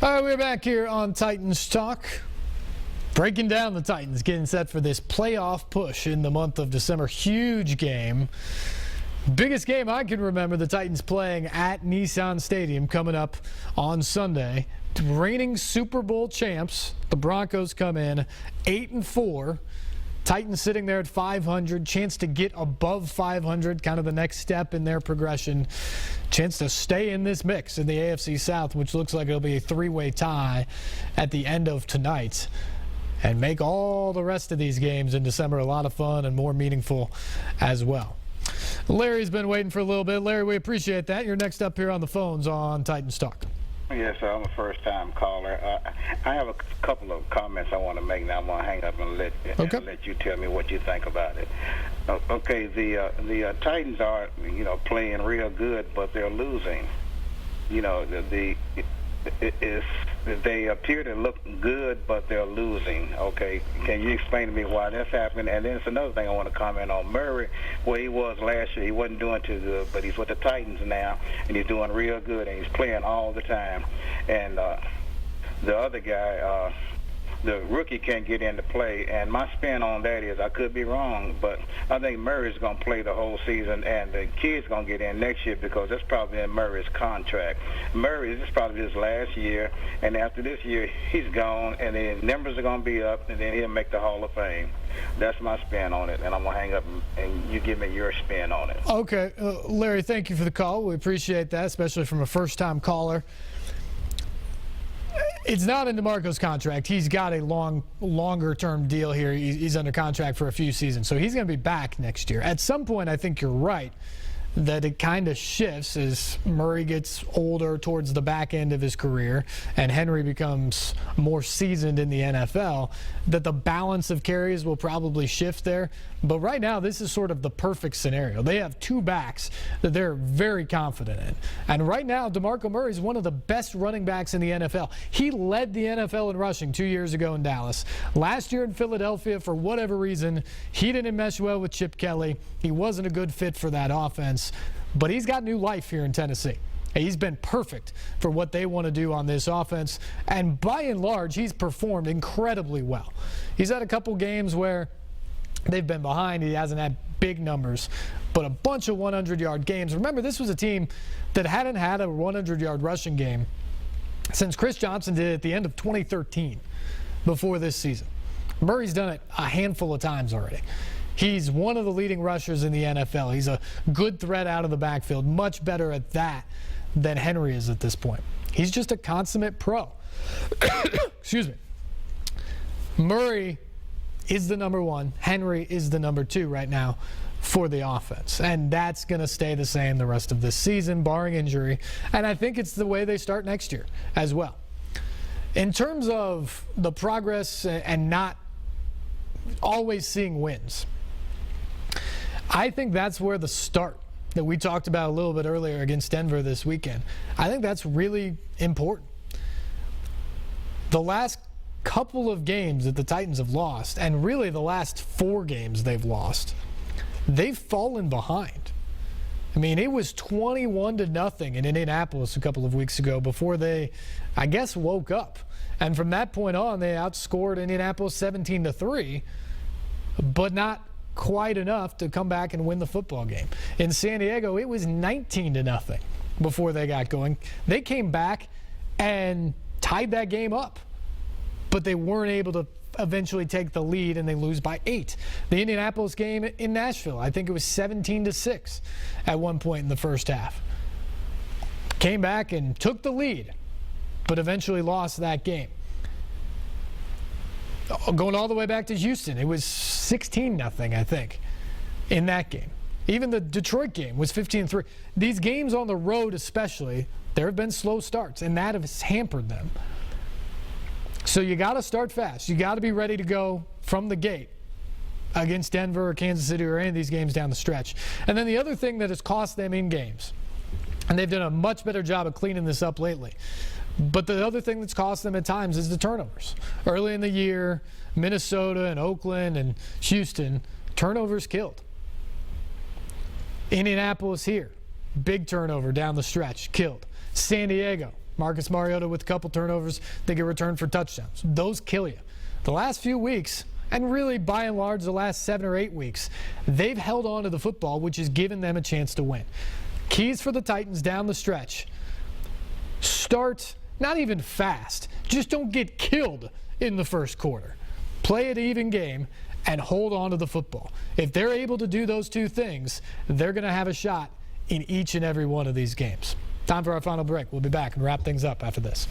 All right, we're back here on Titans Talk. Breaking down the Titans, getting set for this playoff push in the month of December. Huge game. Biggest game I can remember the Titans playing at Nissan Stadium coming up on Sunday. Reigning Super Bowl champs, the Broncos come in 8-4. Titans sitting there at 500, chance to get above 500, kind of the next step in their progression. Chance to stay in this mix in the AFC South, which looks like it'll be a three-way tie at the end of tonight. And make all the rest of these games in December a lot of fun and more meaningful as well. Larry's been waiting for a little bit. Larry, we appreciate that. You're next up here on the phones on Titans Talk. Yes, sir. I'm a first-time caller. I have a couple of comments I want to make. Now I'm going to hang up and let you tell me what you think about it. Okay, the Titans are, playing real good, but they're losing. They appear to look good, but they're losing. Okay, can you explain to me why that's happening? And then it's another thing I want to comment on. Murray, where he was last year, he wasn't doing too good, but he's with the Titans now, and he's doing real good, and he's playing all the time. And the other guy, the rookie can't get into play, and my spin on that is, I could be wrong, but I think Murray's going to play the whole season, and the kid's going to get in next year because that's probably in Murray's contract. Murray, this is probably his last year, and after this year, he's gone, and the numbers are going to be up, and then he'll make the Hall of Fame. That's my spin on it, and I'm going to hang up, and you give me your spin on it. Okay. Larry, thank you for the call. We appreciate that, especially from a first-time caller. It's not in DeMarco's contract. He's got a longer-term deal here. He's under contract for a few seasons, so he's going to be back next year. At some point, I think you're right that it kind of shifts as Murray gets older towards the back end of his career and Henry becomes more seasoned in the NFL, that the balance of carries will probably shift there. But right now, this is sort of the perfect scenario. They have two backs that they're very confident in. And right now, DeMarco Murray is one of the best running backs in the NFL. He led the NFL in rushing 2 years ago in Dallas. Last year in Philadelphia, for whatever reason, he didn't mesh well with Chip Kelly. He wasn't a good fit for that offense. But he's got new life here in Tennessee. He's been perfect for what they want to do on this offense. And by and large, he's performed incredibly well. He's had a couple games where they've been behind. He hasn't had big numbers, but a bunch of 100-yard games. Remember, this was a team that hadn't had a 100-yard rushing game since Chris Johnson did it at the end of 2013 before this season. Murray's done it a handful of times already. He's one of the leading rushers in the NFL. He's a good threat out of the backfield, much better at that than Henry is at this point. He's just a consummate pro. Excuse me. Murray is the number one. Henry is the number two right now for the offense. And that's going to stay the same the rest of this season, barring injury. And I think it's the way they start next year as well. In terms of the progress and not always seeing wins, I think that's where the start that we talked about a little bit earlier against Denver this weekend, I think that's really important. The last couple of games that the Titans have lost, and really the last 4 games they've lost, they've fallen behind. I mean, it was 21-0 in Indianapolis a couple of weeks ago before they, I guess, woke up. And from that point on, they outscored Indianapolis 17-3, but not quite enough to come back and win the football game. In San Diego, it was 19-0 before they got going. They came back and tied that game up, but they weren't able to eventually take the lead, and they lose by 8. The Indianapolis game in Nashville, I think it was 17-6 at one point in the first half. Came back and took the lead, but eventually lost that game. Going all the way back to Houston, it was 16-0, I think, in that game. Even the Detroit game was 15-3. These games on the road especially, there have been slow starts, and that has hampered them. So you got to start fast. You got to be ready to go from the gate against Denver or Kansas City or any of these games down the stretch. And then the other thing that has cost them in games, and they've done a much better job of cleaning this up lately, but the other thing that's cost them at times is the turnovers. Early in the year, Minnesota and Oakland and Houston, turnovers killed. Indianapolis here, big turnover down the stretch, killed. San Diego, Marcus Mariota with a couple turnovers, they get returned for touchdowns. Those kill you. The last few weeks, and really by and large the last 7 or 8 weeks, they've held on to the football, which has given them a chance to win. Keys for the Titans down the stretch. Start not even fast. Just don't get killed in the first quarter. Play an even game and hold on to the football. If they're able to do those two things, they're going to have a shot in each and every one of these games. Time for our final break. We'll be back and wrap things up after this.